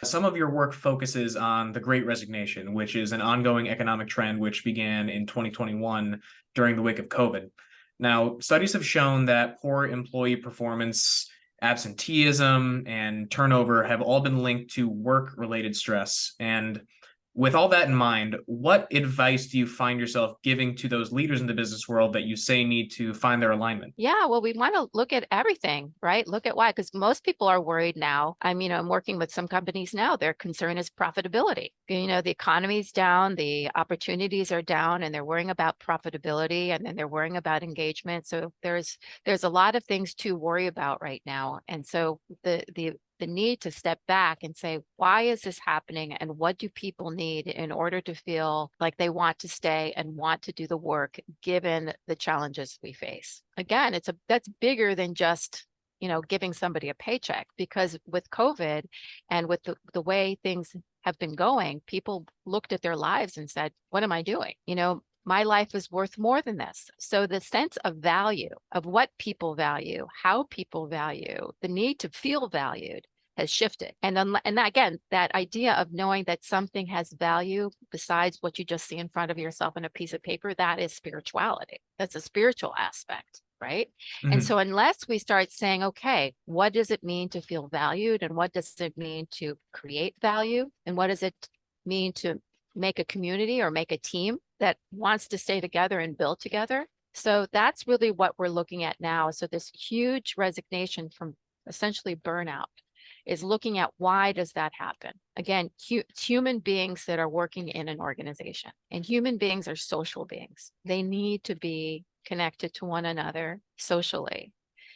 Some of your work focuses on the Great Resignation, which is an ongoing economic trend which began in 2021 during the wake of COVID. Now, studies have shown that poor employee performance, absenteeism, and turnover have all been linked to work-related stress. And with all that in mind, what advice do you find yourself giving to those leaders in the business world that you say need to find their alignment? Yeah, well, we want to look at everything, right? Look at why, because most people are worried now. I'm working with some companies now. Their concern is profitability. The economy's down, the opportunities are down, and they're worrying about profitability, and then they're worrying about engagement. So there's a lot of things to worry about right now. And so the need to step back and say, why is this happening? And what do people need in order to feel like they want to stay and want to do the work given the challenges we face? Again, that's bigger than just giving somebody a paycheck, because with COVID and with the way things have been going, people looked at their lives and said, what am I doing? My life is worth more than this. So the sense of value, of what people value, how people value, the need to feel valued has shifted. And again, that idea of knowing that something has value besides what you just see in front of yourself on a piece of paper, that is spirituality. That's a spiritual aspect, right? And Mhm. so unless we start saying, okay, what does it mean to feel valued? And what does it mean to create value? And what does it mean to make a community or make a team that wants to stay together and build together? So that's really what we're looking at now. So this huge resignation from essentially burnout is looking at why does that happen? Again, it's human beings that are working in an organization, and human beings are social beings. They need to be connected to one another socially.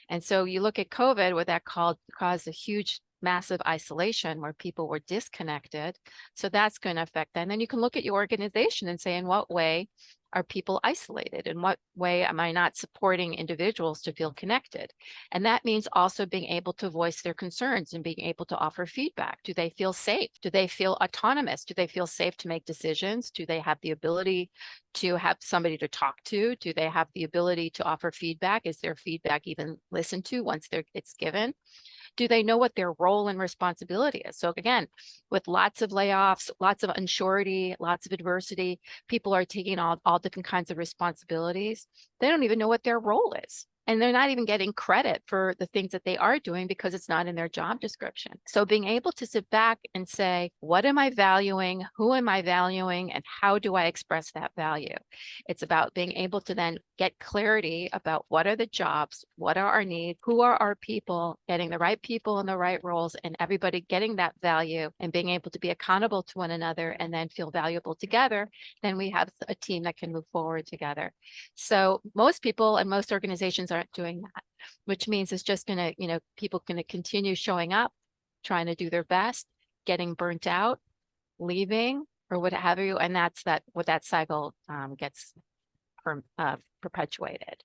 And so you look at COVID, where that caused a huge, massive isolation where people were disconnected. So that's going to affect that. And then you can look at your organization and say, in what way are people isolated? In what way am I not supporting individuals to feel connected? And that means also being able to voice their concerns and being able to offer feedback. Do they feel safe? Do they feel autonomous? Do they feel safe to make decisions? Do they have the ability to have somebody to talk to? Do they have the ability to offer feedback? Is their feedback even listened to once it's given? Do they know what their role and responsibility is? So again, with lots of layoffs, lots of unsurety, lots of adversity, people are taking all different kinds of responsibilities. They don't even know what their role is. And they're not even getting credit for the things that they are doing because it's not in their job description. So being able to sit back and say, what am I valuing? Who am I valuing? And how do I express that value? It's about being able to then get clarity about what are the jobs, what are our needs, who are our people, getting the right people in the right roles, and everybody getting that value and being able to be accountable to one another and then feel valuable together. Then we have a team that can move forward together. So most people and most organizations aren't doing that, which means it's just going to, people going to continue showing up, trying to do their best, getting burnt out, leaving, or what have you. And that's what that cycle gets perpetuated.